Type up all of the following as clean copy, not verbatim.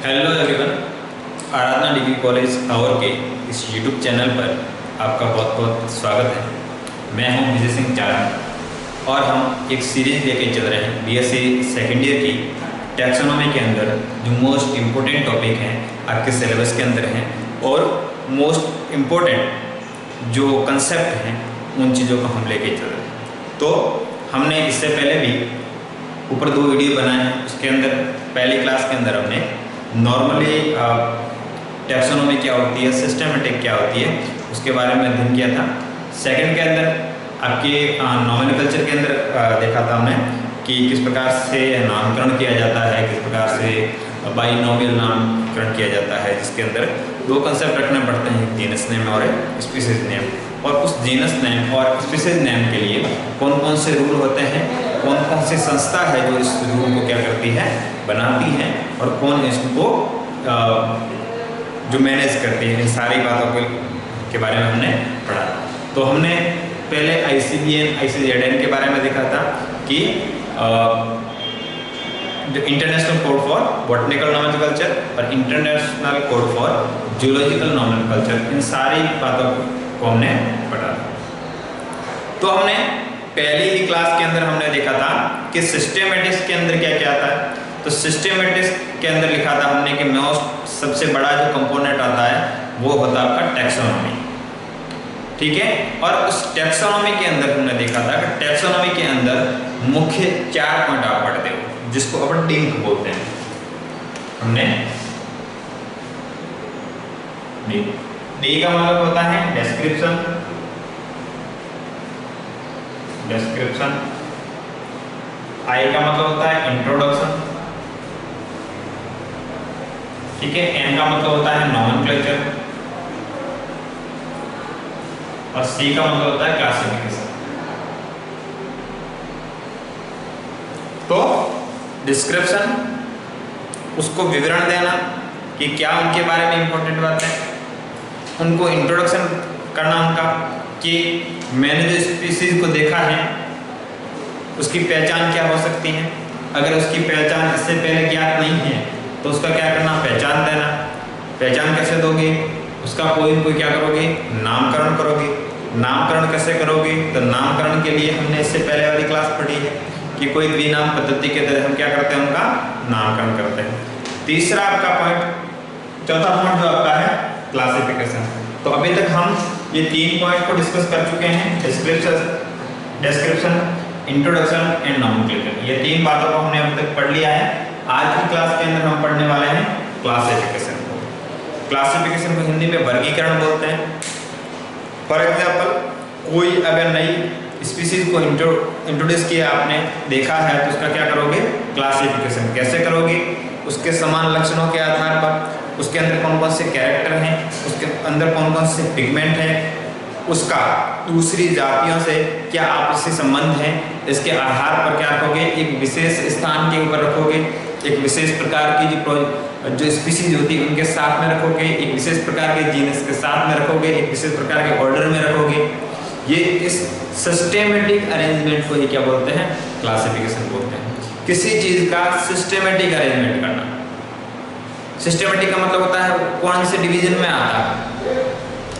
Hello everyone, आराधना degree college और के इस यूट्यूब चैनल पर आपका बहुत बहुत स्वागत है। मैं हूं विजय सिंह चारण और हम एक सीरीज लेके चल रहे हैं बीएससी सेकेंड ईयर की टैक्सोनॉमी के अंदर जो मोस्ट इम्पोर्टेंट टॉपिक हैं आपके सिलेबस के अंदर हैं और मोस्ट इम्पोर्टेंट जो कंसेप्ट हैं उन चीज़ों को हम लेके चल रहे हैं। तो हमने इससे पहले भी ऊपर 2 वीडियो बनाए हैं। उसके अंदर पहली क्लास के अंदर हमने नॉर्मली टैक्सोनॉमी क्या होती है, सिस्टमेटिक क्या होती है, उसके बारे में अध्ययन किया था। सेकंड के अंदर आपके नॉमेनक्लेचर के अंदर देखा था हमने कि किस प्रकार से नामकरण किया जाता है, किस प्रकार से बाइनोमियल नामकरण किया जाता है, जिसके अंदर 2 कंसेप्ट रखने पड़ते हैं, जीनस नेम और स्पीसीज नेम। और उस जीनस नेम और स्पीसीज नेम के लिए कौन कौन से रूल होते हैं, कौन कौन सी संस्था है जो इस रूल को क्या करती है, बनाती है, और कौन इसको जो मैनेज करती है, इन सारी बातों के बारे में हमने पढ़ा। तो हमने पहले ICBN ICZN के बारे में देखा था कि जो international code for botanical nomenclature और international code for zoological nomenclature, इन सारी बातों को हमने पढ़ा। तो हमने पहली ही क्लास के अंदर हमने देखा था कि सिस्टेमेटिक्स के अंदर क्या क्या आता है। तो सिस्टेमेटिक्स के अंदर लिखा था हमने कि मोस्ट सबसे बड़ा जो कंपोनेंट आता है वो होता है आपका टैक्सोनॉमी, ठीक है। और उस टैक्सोनॉमी के अंदर हमने देखा था कि टैक्सोनॉमी के अंदर मुख्य 4 पॉइंट आप पढ़ते हो, जिसको अपन डिंक बोलते हैं। हमने डी का मतलब होता है डिस्क्रिप्शन, आई का मतलब होता है इंट्रोडक्शन, ठीक है। एन का मतलब होता है नॉमेनक्लेचर और सी का मतलब होता है क्लासिफिकेशन। तो डिस्क्रिप्शन, उसको विवरण देना कि क्या उनके बारे में इंपॉर्टेंट बात है, उनको इंट्रोडक्शन करना उनका कि मैंने जो स्पीसीज को देखा है उसकी पहचान क्या हो सकती है। अगर उसकी पहचान इससे पहले ज्ञात नहीं है तो उसका क्या करना, पहचान देना। पहचान कैसे दोगे, उसका कोई न कोई क्या करोगे, नामकरण करोगे। नामकरण कैसे करोगे, तो नामकरण के लिए हमने इससे पहले वाली क्लास पढ़ी है कि कोई द्विनाम पद्धति के तहत हम क्या करते हैं, उनका नामकरण करते हैं। तीसरा आपका पॉइंट, चौथा पॉइंट जो आपका है क्लासिफिकेशन। तो अभी तक हम ये 3 पॉइंट को डिस्कस कर चुके हैं, डिस्क्रिप्शन, इंट्रोडक्शन एंड नॉमेनक्लेचर। ये 3 बातों को हमने अभी तक पढ़ लिया है। आज की क्लास के अंदर हम पढ़ने वाले हैं क्लासिफिकेशन को। क्लासिफिकेशन को हिंदी में वर्गीकरण बोलते हैं। फॉर एग्जाम्पल, कोई अगर नई स्पीसीज को इंट्रोड्यूस किया आपने, देखा है, तो उसका क्या करोगे, क्लासिफिकेशन कैसे करोगे, उसके समान लक्षणों के आधार पर, उसके अंदर कौन कौन से कैरेक्टर हैं, उसके अंदर कौन कौन से पिगमेंट हैं, उसका दूसरी जातियों से क्या आपसी संबंध है, इसके आधार पर क्या रखोगे, एक विशेष स्थान के ऊपर रखोगे, एक विशेष प्रकार की जो स्पीसीज होती है उनके साथ में रखोगे, एक विशेष प्रकार के जीनस के साथ में रखोगे, एक विशेष प्रकार के ऑर्डर में रखोगे। ये इस सिस्टेमेटिक अरेंजमेंट को ही क्या बोलते हैं, क्लासिफिकेशन बोलते हैं। किसी चीज का सिस्टेमेटिक अरेंजमेंट करना। सिस्टेमेटिक का मतलब होता है कौन से डिवीजन में आता है,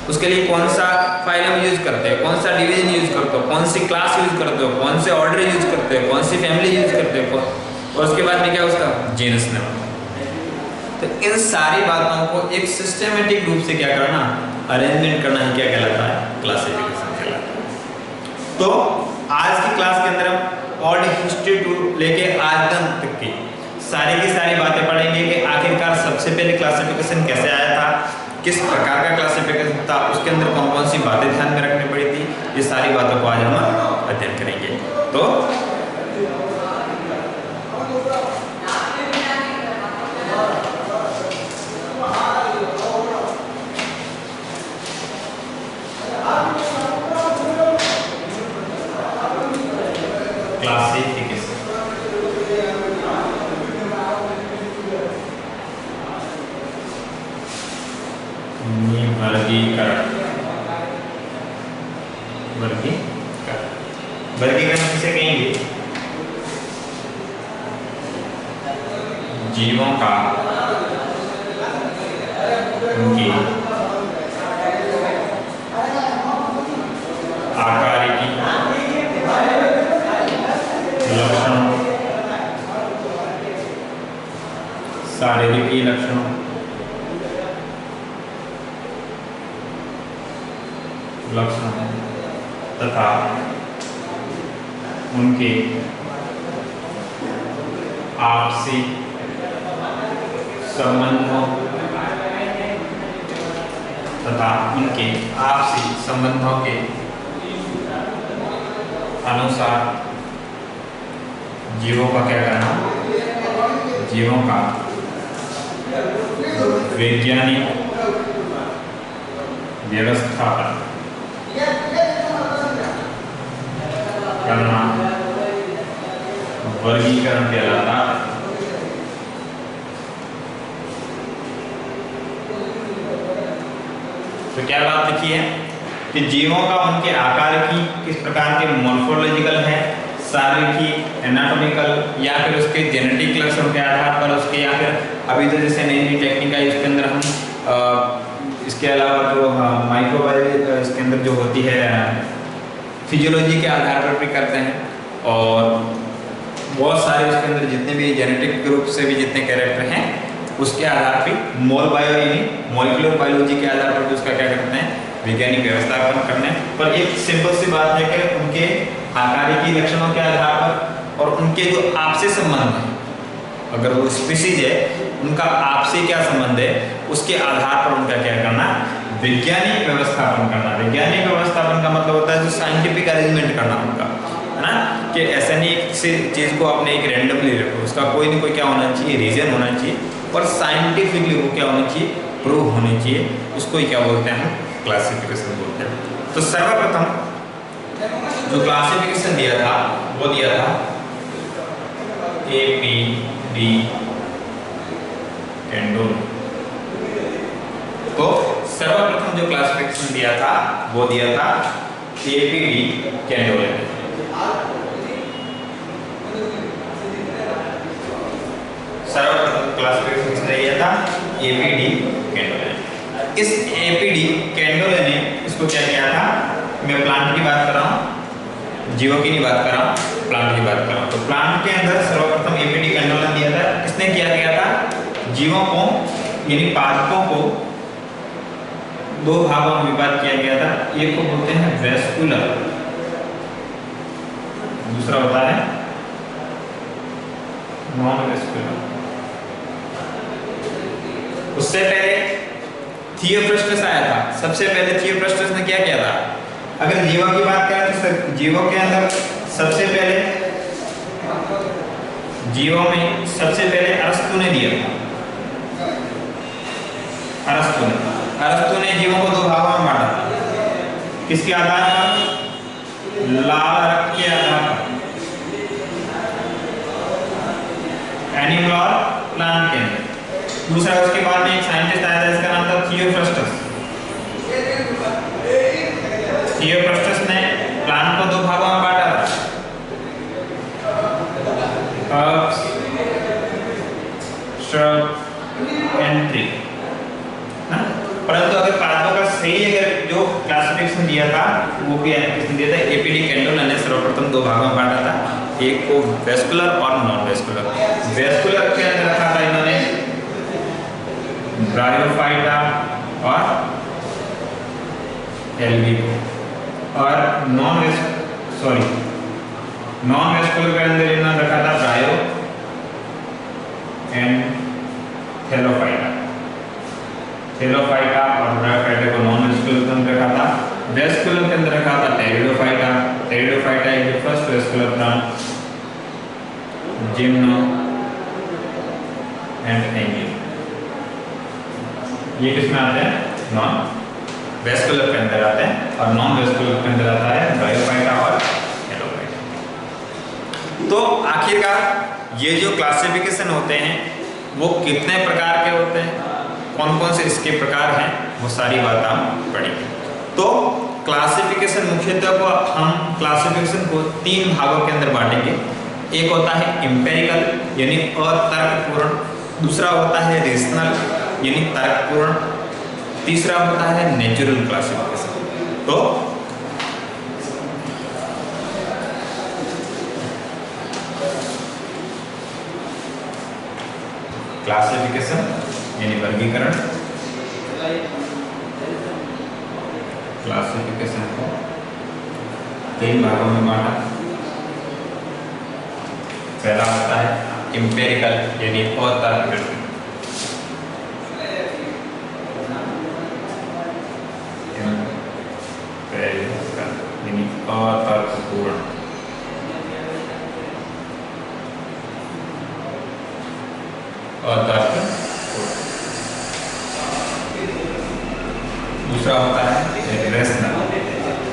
उसके लिए कौन सा फाइलम यूज करते हैं, कौन सा डिवीजन यूज करते हो, कौन सी क्लास यूज करते हो, कौन से ऑर्डर यूज करते हो, कौन सी फैमिली यूज करते हो, और उसके बाद में क्या उसका जीनस नेम। तो इन सारी बातों को एक सिस्टेमेटिक रूप से क्या करना, अरेंजमेंट करना ही क्या कहलाता है, क्लासिफिकेशन कहलाता है। तो आज की क्लास के अंदर हम ऑल्ड हिस्ट्री टू लेके आज तक की सारी बातें पढ़ेंगे कि आखिरकार सबसे पहले क्लासिफिकेशन कैसे आया था, किस प्रकार का क्लासिफिकेशन था, उसके अंदर कौन कौन सी बातें ध्यान में रखनी पड़ी थी। ये सारी बातों को आज हम अध्ययन करेंगे। तो क्लासिफिकेशन, वर्गीकरण किसे कहेंगे, जीवों का उनकी आकारिकी लक्षणों, शारीरिक लक्षणों तथा उनके आपसी संबंधों के अनुसार जीवों का क्या करना, जीवों का वैज्ञानिक व्यवस्थापन करना वर्गीकरण कहलाता है। तो क्या बात लिखी है कि जीवों का उनके आकार की किस प्रकार के मॉर्फोलॉजिकल है, शारीरिक, एनाटॉमिकल या फिर उसके जेनेटिक लक्षण के आधार पर उसके, या फिर अभी तो जैसे नई नई टेक्निक है इसके अंदर हम इसके अलावा जो माइक्रोबायोलॉजी इसके अंदर जो होती है फिजियोलॉजी के आधार पर भी करते हैं, और बहुत सारे उसके अंदर जितने भी जेनेटिक ग्रुप से भी जितने कैरेक्टर हैं उसके आधार पर मॉलिक्यूलर बायोलॉजी के आधार पर भी उसका क्या करते हैं, वैज्ञानिक व्यवस्थापन करने पर। एक सिंपल सी बात है कि उनके आकारिकी लक्षणों के आधार पर और उनके जो आपसी संबंध है, अगर वो स्पीशीज है उनका आपसी क्या संबंध है, उसके आधार पर उनका क्या करना, वैज्ञानिक व्यवस्थापन करना। वैज्ञानिक व्यवस्थापन का मतलब होता है जो साइंटिफिक अरेंजमेंट करना उनका, है ना, कि ऐसा नहीं किसी चीज को आपने एक रैंडमली रखो, उसका कोई ना कोई क्या होना चाहिए, रीजन होना चाहिए, और साइंटिफिकली वो क्या होना चाहिए, प्रूव होनी चाहिए। उसको ही क्या बोलते हैं, क्लासिफिकेशन बोलते हैं। तो सर्वप्रथम जो क्लासिफिकेशन दिया था वो दिया था APD कैंडोल। तो सर्वप्रथम जो क्लासिफिकेशन दिया था वो दिया था APD कैंडोल। सर्वप्रथम क्लासिफिकेशन दिया था APD कैंडोल। इस APD कैंडोल ने इसको क्या किया था, मैं प्लांट की बात कर रहा हूँ, जीवों की नहीं बात कर रहा हूँ, प्लांट की बात कर रहा हूँ। तो प्लांट के अंदर सर्वप्रथम APD कैंडोल ने दिया था। किसने किया गया था, जीवों को यानी पादपों को दो भागों में विभाजित किया गया था। एक को बोलते हैं वेस्कुलर, दूसरा होता है नॉन वेस्कुलर। उससे पहले थियोफ्रस्टस आया था। सबसे पहले थियोफ्रस्टस ने क्या किया था, अगर जीवों की बात करें तो जीवों के अंदर सबसे पहले, जीवों में सबसे पहले अरस्तु ने दिया था। अरस्तु ने जीवों को दो भागों में बांटा था। किसके आधार पर, लाल रक्त के आधार पर, एनिमल और प्लांट के अंदर। दूसरा उसके बाद में एक साइंटिस्ट आया था, इसका नाम था थियोफ्रस्टस। थियोफ्रस्टस ने प्लांट को दो भागों में बांटा था, श्रब एंड ट्री। परंतु अगर पादपों का सही अगर जो क्लासिफिकेशन दिया था वो भी किसने दिया था, APD कैंडोल ने सर्वप्रथम दो भागों में बांटा था, एक को वेस्कुलर और नॉन वेस्कुलर। वेस्कुलर के अंदर रखा था इन्होंने ब्रायोफाइटा और एल्बिगो, और नॉन वेस्कुलर के अंदर इन्होंने रखा था ब्रायो एंड थैलोफाइटा। थैलोफाइटा और ब्रायोफाइटा को नॉन वेस्कुलर के अंदर रखा था। वेस्कुलर के अंदर रखा था pteridophyta. Pteridophyta is the first vascular plant, gymno and angle. ये किसमें आते हैं, नॉन वेस्कुलर के अंदर आते हैं, और नॉन वेस्कुलर के अंदर आता है ब्रायोफाइटा और थैलोफाइटा। तो आखिरकार ये जो क्लासिफिकेशन होते हैं वो कितने प्रकार के होते हैं, कौन कौन से इसके प्रकार हैं, वो सारी बात हम पढ़ेंगे। तो क्लासिफिकेशन मुख्यतः को हम क्लासिफिकेशन को तीन भागों के अंदर बांटेंगे। एक होता है एम्पिरिकल यानी अतर्कपूर्ण, दूसरा होता है रेशनल यानी तर्कपूर्ण, तीसरा होता है नेचुरल क्लासिफिकेशन। तो क्लासिफिकेशन यानी वर्गीकरण, क्लासिफिकेशन को 3 भागों में बांटा। पहला होता है एम्पिरिकल यानी अतार्किक, यानी अतर्कपूर्ण। दूसरा होता है रेशनल।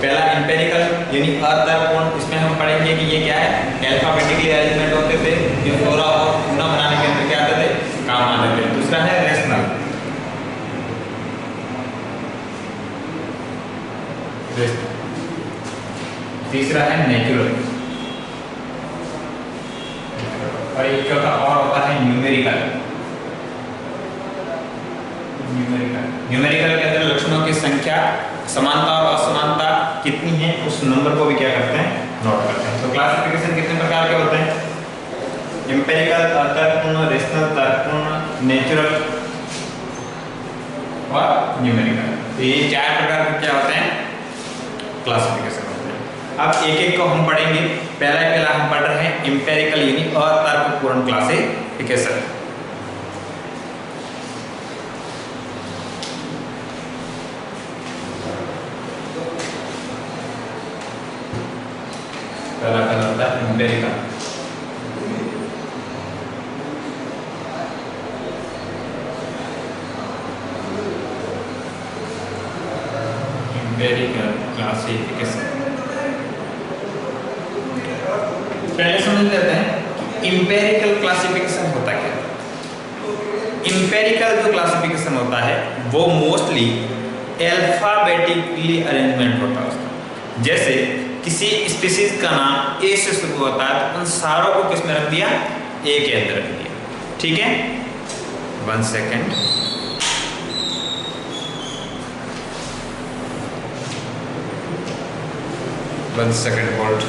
पहला एम्पिरिकल यानी अतर्कपूर्ण, इसमें हम पढ़ेंगे कि ये क्या है, अल्फाबेटिकली अरेंजमेंट होते थे, ये फ्लोरा और फौना बनाने के अंदर क्या आते थे, काम आते थे। दूसरा है रेशनल। तीसरा है नेचुरल, और एक चौथा और होता है न्यूमेरिकल। न्यूमेरिकल के अंदर लक्षणों की संख्या, समानता और असमानता कितनी है, उस नंबर को भी क्या करते हैं, नोट करते हैं। तो क्लासिफिकेशन कितने प्रकार के होते हैं, एम्पिरिकल, अतर्कपूर्ण, रेशनल, तर्कपूर्ण, नेचुरल और न्यूमेरिकल। तो ये 4 प्रकार के क्या होते हैं, क्लासिफिकेशन होते हैं। अब एक एक को हम पढ़ेंगे। पहला हम पढ़ रहे हैं एम्पिरिकल यानी अतर्कपूर्ण क्लासिफिकेशन। पहला होता है एम्पिरिकल। एम्पिरिकल क्लासिफिकेशन पहले समझ लेते हैं एम्पिरिकल क्लासिफिकेशन होता क्या है। एम्पिरिकल जो क्लासिफिकेशन होता है वो मोस्टली अल्फाबेटिकली अरेंजमेंट होता है उसका। जैसे किसी स्पीशीज का नाम ए से शुरू होता है तो उन सारों को किस में रख दिया, ए के अंदर रख दिया। ठीक है, 1 second. Hold.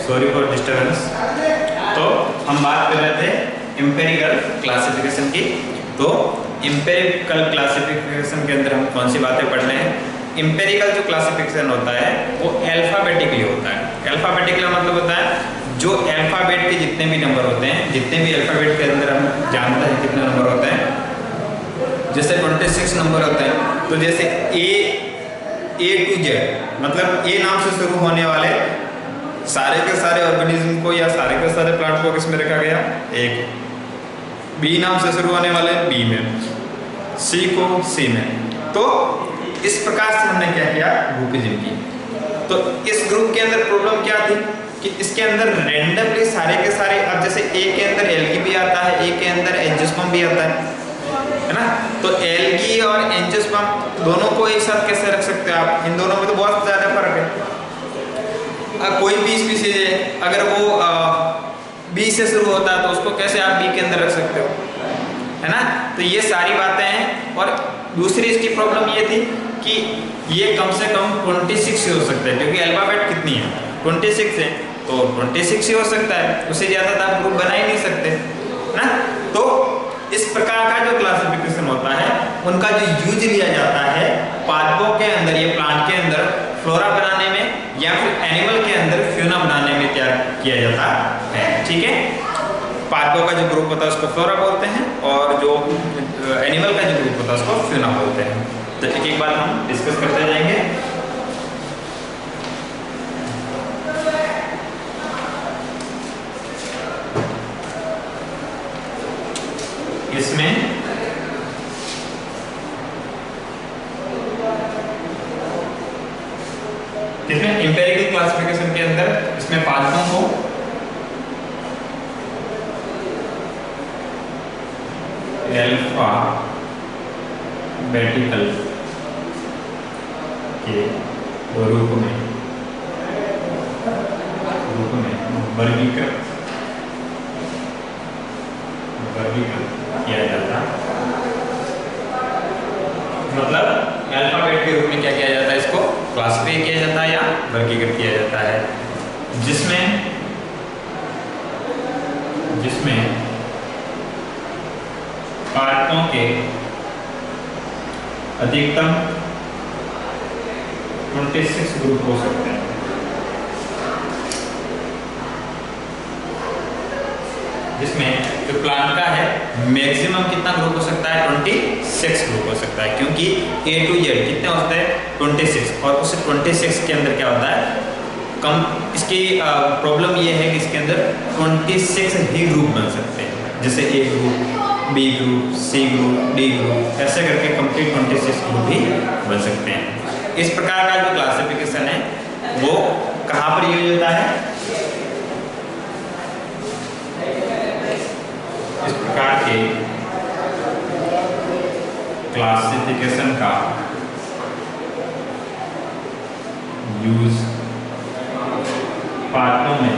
Sorry for disturbance. तो हम बात कर रहे थे एम्पिरिकल क्लासिफिकेशन की। तो एम्पिरिकल क्लासिफिकेशन के अंदर हम कौन सी बातें पढ़ रहे हैं? एम्पिरिकल जो क्लासिफिकेशन होता है वो अल्फाबेटिकली होता है। अल्फाबेटिकल मतलब होता है जो अल्फाबेट के जितने भी नंबर होते हैं, जितने भी अल्फाबेट के अंदर हम जानते हैं कितने नंबर होते हैं, जैसे 26 नंबर होते हैं। तो जैसे A to Z मतलब A नाम से शुरू होने वाले सारे के सारे ऑर्गेनिज्म को या सारे के सारे प्लांट को किसमें रखा गया? एक। B नाम से शुरू होने वाले B में, C को C में। तो इस प्रकार से हमने क्या किया? ग्रुपिज्म की। तो इस ग्रुप के अंदर प्रॉब्लम क्या थी कि इसके अंदर रैंडमली सारे के सारे, अब जैसे A के अंदर एल्गी भी आता है, A के अंदर एंजियोस्पर्म भी आता है ना? तो एल्गी और एंजियोस्पर्म दोनों को एक साथ कैसे रख सकते हो आप? इन दोनों में तो बहुत ज्यादा फर्क है। कोई भी स्पीशीज है, अगर वो बी से शुरू होता है तो उसको कैसे आप बी के अंदर रख सकते हो, है ना? तो ये सारी बातें हैं। और दूसरी इसकी प्रॉब्लम ये थी कि ये कम से कम 26 ही हो सकता है, क्योंकि अल्फाबेट कितनी है? 26 है, तो 26 ही हो सकता है, उससे ज़्यादा तो आप ग्रुप बना ही नहीं सकते ना। तो इस प्रकार का जो क्लासिफिकेशन होता है उनका जो यूज लिया जाता है पादपों के अंदर, ये प्लांट के अंदर फ्लोरा बनाने में या फिर एनिमल के अंदर फ्यूना बनाने में तैयार किया जाता है। ठीक है, पादपों का जो ग्रुप होता है उसको फ्लोरा बोलते हैं और जो एनिमल का जो ग्रुप होता है उसको फ्यूना बोलते हैं। तो एक एक बात हम डिस्कस करते जाएंगे। इसमें एम्पिरिकल क्लासिफिकेशन के अंदर इसमें पादपों को अल्फाबेटिकल के रूप में वर्गीकृत किया जाता है। मतलब अल्फाबेट के रूप में क्या किया जाता है? इसको क्लासिफाई किया जाता है या वर्गीकृत किया जाता है, जिसमें पादपों के अधिकतम 26 ग्रुप हो सकते हैं। जिसमें जो प्लांट का है मैक्सिमम कितना ग्रुप हो सकता है? 26 ग्रुप हो सकता है, क्योंकि A to Z कितने होते हैं? 26। और उस 26 के अंदर क्या होता है? कम इसकी प्रॉब्लम ये है कि इसके अंदर 26 ही ग्रुप बन सकते हैं, जैसे A group, B group, C group, D group, ऐसे करके कंप्लीट 26 ग्रुप भी बन सकते हैं। इस प्रकार का जो क्लासिफिकेशन है वो कहाँ पर यूज होता है? इस प्रकार के क्लासिफिकेशन का यूज पादपों में